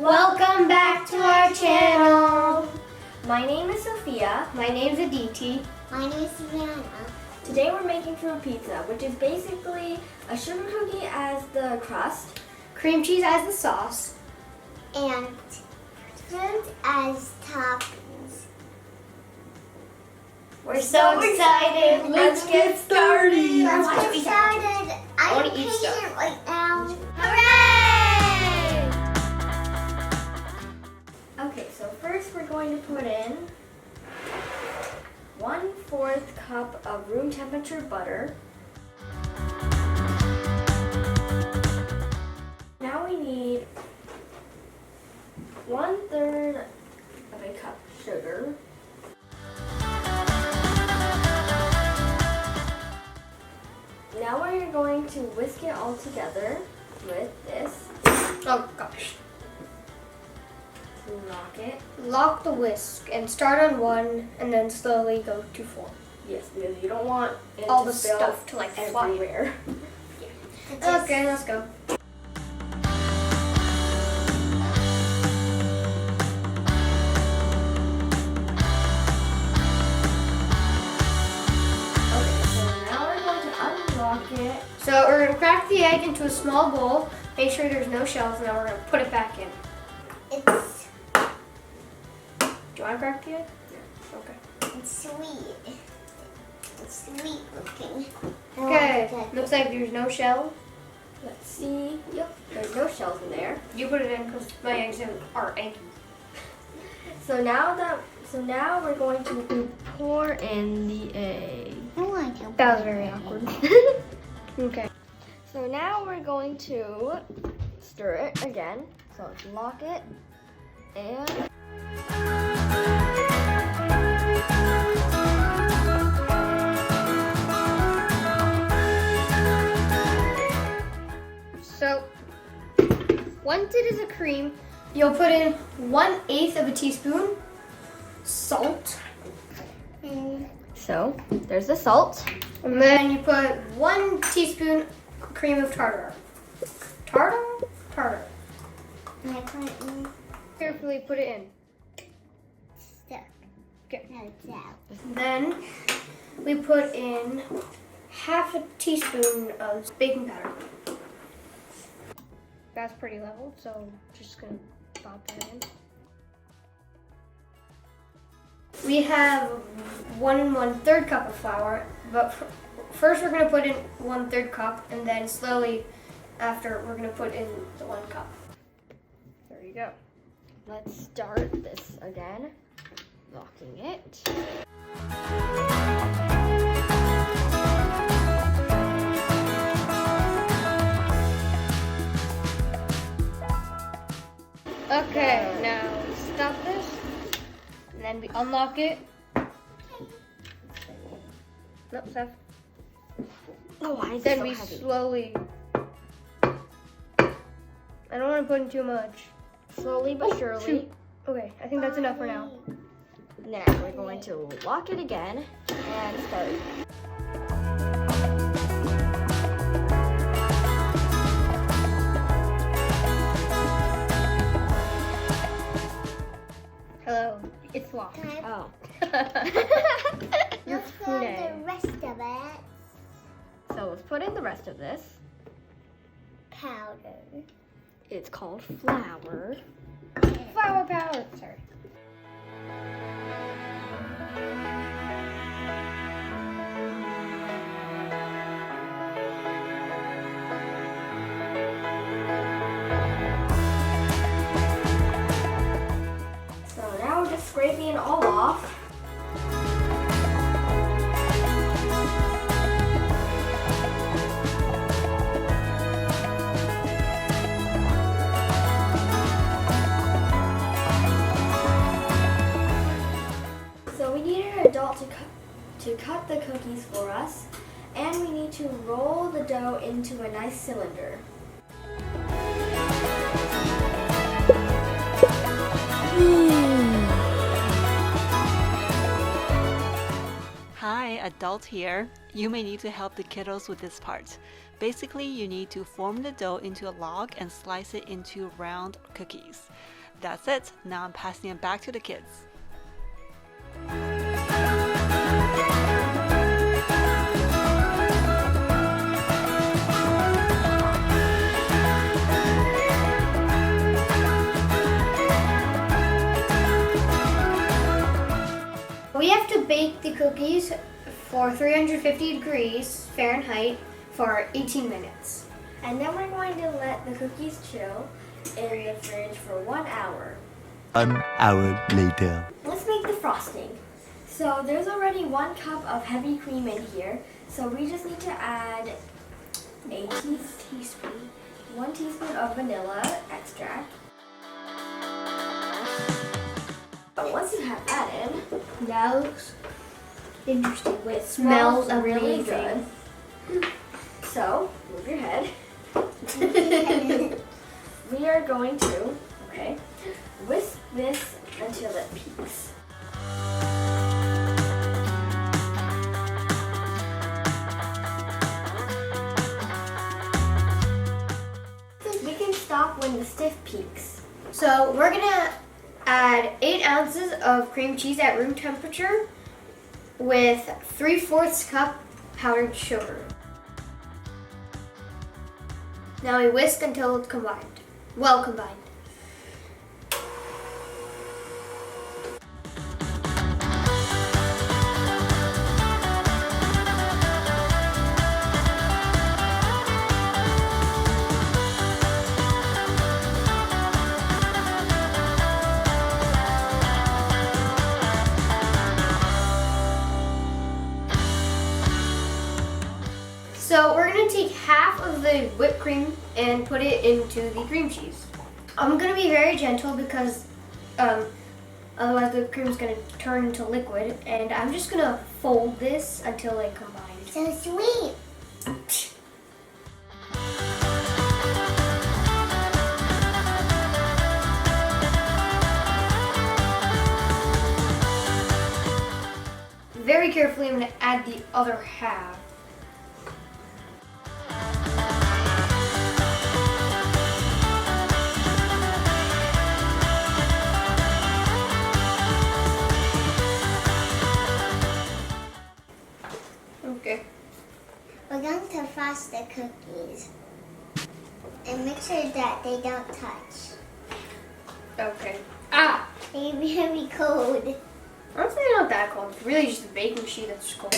Welcome back to our channel. My name is Sophia. My name's Aditi. My name is Savannah. Today we're making fruit pizza, which is basically a sugar cookie as the crust, Cream cheese as the sauce. And fruit as toppings. We're so excited. Let's get started. Let's get started. I wanna I'm eat stuff. patient right now. Hooray! Okay, so first we're going to put in 1/4 cup of room temperature butter. Now we need 1/3 of a cup sugar. Now we're going to whisk it all together with this. Oh gosh. Lock it. Lock the whisk and start on 1 and then slowly go to 4. Yes, because you don't want it All to the spill stuff to, like, fly. everywhere. Okay, let's go. Okay, so now we're going to unlock it. So we're gonna crack the egg into a small bowl. Make sure there's no shells, and then we're gonna put it back in. It's Do you want to crack the egg? Yeah. Okay. sweet. It's sweet looking. Okay. Looks like there's no shell. Let's see. Yep, there's no shells in there. You put it in because my eggs are eggy. So now we're going to pour in the egg. I want to. That was very awkward. Okay. So now we're going to stir it again. So let's lock it and So once it is a cream, you'll put in 1/8 of a teaspoon salt, so there's the salt. and then you put 1 teaspoon cream of tartar. Tartar. And I put it in Carefully put it in. stuff. Okay. No, it's out. Then we put in 1/2 teaspoon of baking powder. That's pretty level, so just gonna pop that in. We have 1 1/3 cup of flour, but first we're gonna put in 1/3 cup, and then slowly after we're gonna put in the 1 cup. There you go. Let's start this again. Locking it. Okay, now stop this, and then we unlock it. Nope, stop. Oh, why is it Then so we heavy? slowly. I don't want to put in too much. Slowly but surely. Shoot. Okay, I think that's enough for now. Now we're going to lock it again and start. Hello, it's locked. Can I Oh. Your let's put in spoon. the rest of it. So let's put in the rest of this. Powder. It's called flour. Flour powder. Sorry. So now we're just scraping it all off. So we need an adult to cut the cookies for us, and we need to roll the dough into a nice cylinder. Hi. adult here, you may need to help the kiddos with this part. Basically, you need to form the dough into a log and slice it into round cookies. That's it. Now I'm passing it back to the kids. We have to bake the cookies for 350 degrees Fahrenheit for 18 minutes. And then we're going to let the cookies chill in the fridge for 1 hour. 1 hour later. Let's make the frosting. So there's already 1 cup of heavy cream in here. So we just need to add a teaspoon, 1 teaspoon of vanilla extract. But once you have added, That looks interesting. it smells smells really amazing. good. So move your head. We are going to, whisk this until it peaks. We can stop when the stiff peaks. So we're gonna add 8 ounces of cream cheese at room temperature with 3/4 cup powdered sugar. Now we whisk until it's combined. Well combined. So we're gonna take half of the whipped cream and put it into the cream cheese. I'm gonna be very gentle because otherwise the cream is gonna turn into liquid, and I'm just gonna fold this until it combines. So sweet. Very carefully, I'm gonna add the other half. Okay. We're going to frost the cookies and make sure that they don't touch. Okay. Ah! They're very cold. Honestly, they're not that cold. It's really just the baking sheet that's cold.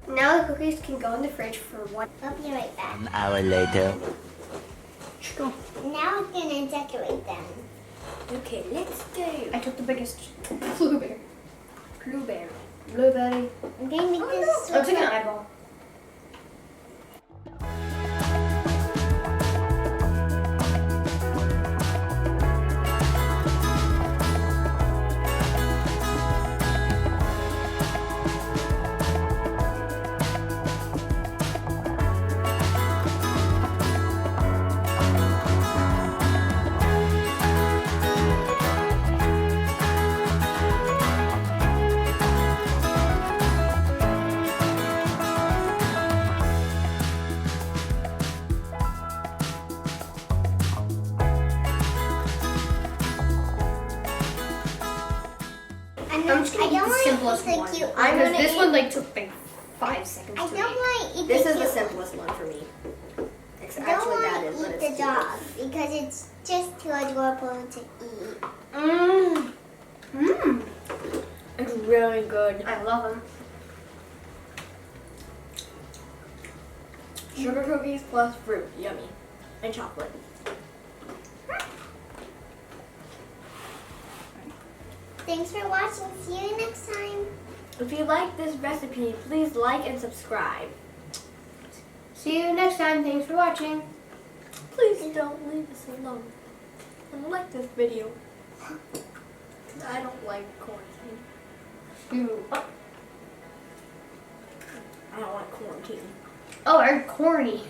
Now the cookies can go in the fridge for 1 I'll be right back. 1 hour later. Go. Now we're going to decorate them. Okay, let's go. I took the biggest blueberry. Blueberry. Blueberry. I'm going to make this I took an eyeball. I'm just gonna eat the simplest one. I'm gonna This eat- one like took like 5 seconds I to don't make. want to eat This the is the cute simplest one for me. It's I don't actually that want is, to but eat it's the dog because it's just too adorable to eat. Mmm. Mmm. It's really good. I love them. Sugar cookies plus fruit, yummy, and chocolate. Thanks for watching. See you next time. If you like this recipe, please like and subscribe. See you next time. Thanks for watching. Please don't leave us alone. And like this video. I don't like quarantine. You. I don't want corn too. Oh, I'm corny.